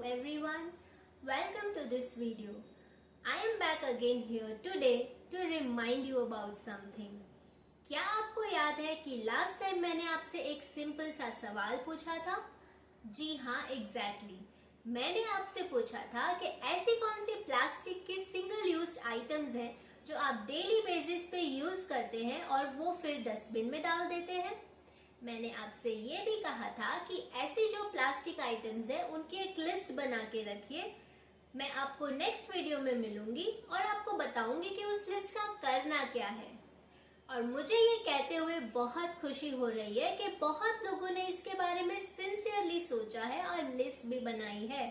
everyone, welcome to this video. I am back again here today to remind you about something. क्या आपको याद है कि last time मैंने आपसे एक सिंपल सा सवाल पूछा था? जी हाँ, एग्जैक्टली। मैंने आपसे पूछा था कि ऐसी कौन सी प्लास्टिक के सिंगल यूज्ड आइटम्स हैं जो आप डेली बेसिस पे यूज करते हैं और वो फिर डस्टबिन में डाल देते हैं। मैंने आपसे ये भी कहा था कि ऐसी जो प्लास्टिक आइटम्स है उनकी एक लिस्ट बना के रखिए। मैं आपको नेक्स्ट वीडियो में मिलूंगी और आपको बताऊंगी कि उस लिस्ट का करना क्या है। और मुझे ये कहते हुए बहुत खुशी हो रही है कि बहुत लोगों ने इसके बारे में सिंसियरली सोचा है और लिस्ट भी बनाई है।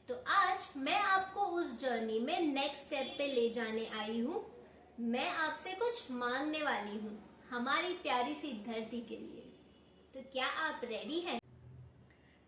तो आज मैं आपको उस जर्नी में नेक्स्ट स्टेप पे ले जाने आई हूँ। मैं आपसे कुछ मांगने वाली हूँ हमारी प्यारी सी धरती के लिए। तो क्या आप रेडी हैं?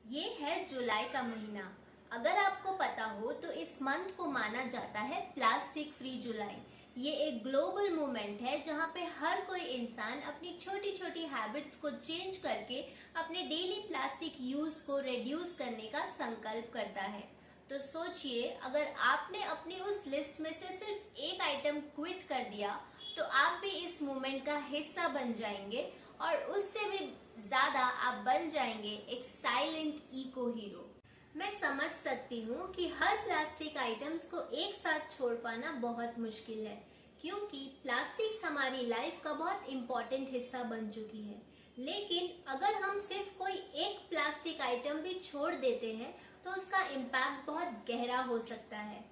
ये है जुलाई का महीना। अगर आपको पता हो तो इस मंथ को माना जाता है प्लास्टिक फ्री जुलाई। ये एक ग्लोबल मूवमेंट है जहाँ पे हर कोई इंसान अपनी छोटी छोटी हैबिट्स को चेंज करके अपने डेली प्लास्टिक यूज को रिड्यूस करने का संकल्प करता है। तो सोचिए, अगर आपने अपनी उस लिस्ट में से सिर्फ एक आइटम क्विट कर दिया तो आप भी इस मूवमेंट का हिस्सा बन जाएंगे और उससे भी ज्यादा आप बन जाएंगे एक साइलेंट इको हीरो। मैं समझ सकती हूँ कि हर प्लास्टिक आइटम्स को एक साथ छोड़ पाना बहुत मुश्किल है, क्योंकि प्लास्टिक्स हमारी लाइफ का बहुत इम्पोर्टेंट हिस्सा बन चुकी है। लेकिन अगर हम सिर्फ कोई एक प्लास्टिक आइटम भी छोड़ देते हैं तो उसका इम्पैक्ट बहुत गहरा हो सकता है।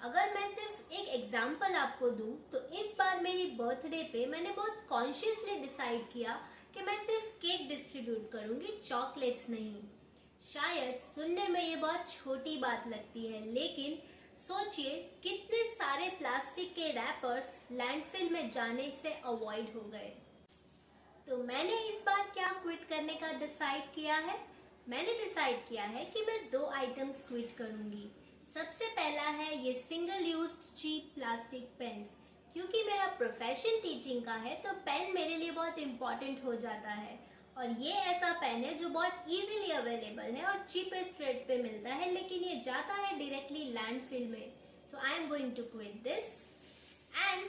अगर मैं सिर्फ एक एग्जाम्पल आपको दूं तो इस बार मेरी बर्थडे पे मैंने बहुत कॉन्शियसली डिसाइड किया कि मैं सिर्फ केक डिस्ट्रीब्यूट करूंगी, चॉकलेट्स नहीं। शायद सुनने में ये बहुत छोटी बात लगती है, लेकिन सोचिए कितने सारे प्लास्टिक के रैपर्स लैंडफिल में जाने से अवॉइड हो गए। तो मैंने इस बार क्या क्विट करने का डिसाइड किया है? मैंने डिसाइड किया है कि मैं 2 आइटम्स क्विट करूंगी। सबसे पहला है ये single used cheap plastic pens. क्योंकि मेरा प्रोफेशन टीचिंग का है तो पेन मेरे लिए बहुत इम्पोर्टेंट हो जाता है। और ये ऐसा पेन है जो बहुत इजीली अवेलेबल है और चीपेस्ट रेट पे मिलता है, लेकिन ये जाता है डायरेक्टली लैंडफिल में। So I am going to quit this. And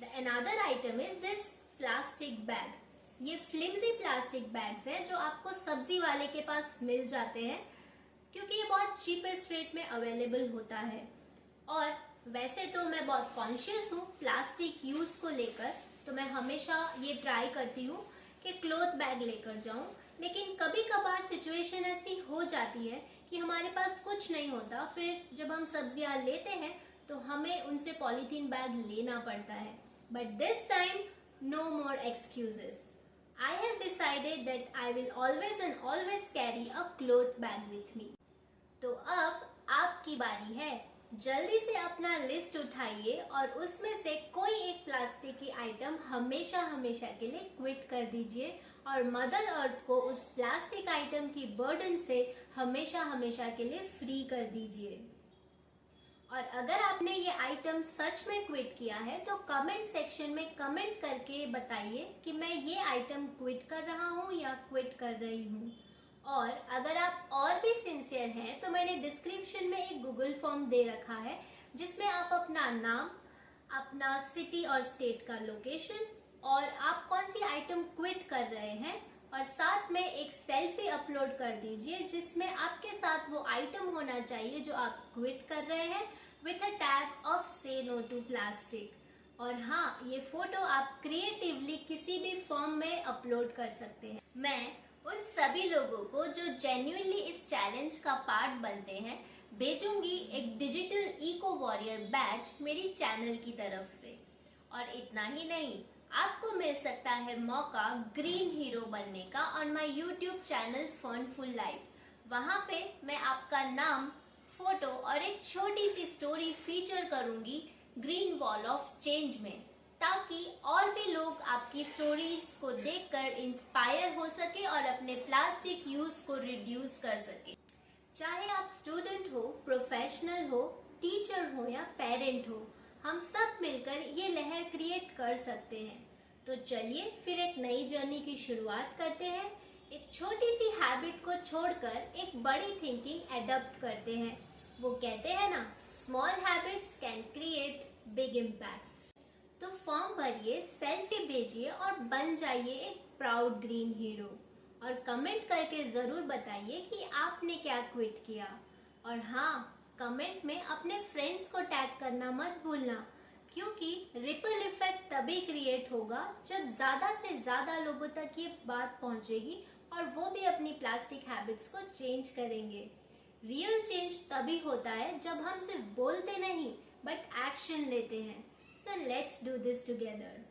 the another item is this plastic bag. ये फ्लिम्जी प्लास्टिक बैग्स हैं जो आपको सब्जी वाले के पास मिल जाते हैं, क्योंकि ये बहुत चीपेस्ट रेट में अवेलेबल होता है। और वैसे तो मैं बहुत कॉन्शियस हूँ प्लास्टिक यूज को लेकर, तो मैं हमेशा ये ट्राई करती हूँ कि क्लॉथ बैग लेकर जाऊं। लेकिन कभी कभार सिचुएशन ऐसी हो जाती है कि हमारे पास कुछ नहीं होता, फिर जब हम सब्जियां लेते हैं तो हमें उनसे पॉलीथीन बैग लेना पड़ता है। But this time no more excuses. I have decided that I will always and always carry a cloth bag with me. तो अब आपकी बारी है। जल्दी से अपना लिस्ट उठाइए और उसमें से कोई एक प्लास्टिक की आइटम हमेशा हमेशा के लिए क्विट कर दीजिए और मदर अर्थ को उस प्लास्टिक आइटम की बर्डन से हमेशा हमेशा के लिए फ्री कर दीजिए। और अगर आपने ये आइटम सच में क्विट किया है तो कमेंट सेक्शन में कमेंट करके बताइए कि मैं ये आइटम क्विट कर रहा हूँ या क्विट कर रही हूँ। और अगर आप और भी सिंसियर हैं तो मैंने डिस्क्रिप्शन में एक गूगल फॉर्म दे रखा है जिसमें आप अपना नाम, अपना सिटी और स्टेट का लोकेशन और आप कौन सी आइटम क्विट कर रहे हैं और साथ में एक सेल्फी अपलोड कर दीजिए जिसमें आपके साथ वो आइटम होना चाहिए जो आप क्विट कर रहे हैं विथ अ टैग ऑफ से नो टू प्लास्टिक। और हाँ, ये फोटो आप क्रिएटिवली किसी भी फॉर्म में अपलोड कर सकते हैं। मैं उन सभी लोगों को जो जेन्युइनली इस चैलेंज का पार्ट बनते हैं भेजूंगी एक डिजिटल इको वॉरियर बैज मेरी चैनल की तरफ से। और इतना ही नहीं, आपको मिल सकता है मौका ग्रीन हीरो बनने का on my YouTube channel funful life. वहां पे मैं आपका नाम, फोटो और एक छोटी सी स्टोरी फीचर करूंगी ग्रीन वॉल ऑफ चेंज में, ताकि और भी लोग आपकी स्टोरीज को देखकर इंस्पायर हो सके और अपने प्लास्टिक यूज को रिड्यूस कर सके। चाहे आप स्टूडेंट हो, प्रोफेशनल हो, टीचर हो या पेरेंट हो, हम सब मिलकर ये लहर क्रिएट कर सकते हैं। तो चलिए फिर एक नई जर्नी की शुरुआत करते हैं। एक छोटी सी हैबिट को छोड़कर एक बड़ी थिंकिंग एडॉप्ट करते हैं। वो कहते हैं ना, small habits can create big impact. तो फॉर्म भरिए, सेल्फी भेजिए और बन जाइए एक प्राउड ग्रीन हीरो। और कमेंट करके जरूर बताइए कि आपने क्या क्विट किया। और हाँ, कमेंट में अपने फ्रेंड्स को टैग करना मत भूलना, क्योंकि रिपल इफेक्ट तभी क्रिएट होगा जब ज्यादा से ज्यादा लोगों तक ये बात पहुंचेगी और वो भी अपनी प्लास्टिक हैबिट्स को चेंज करेंगे। रियल चेंज तभी होता है जब हम सिर्फ बोलते नहीं बट एक्शन लेते हैं। So let's do this together.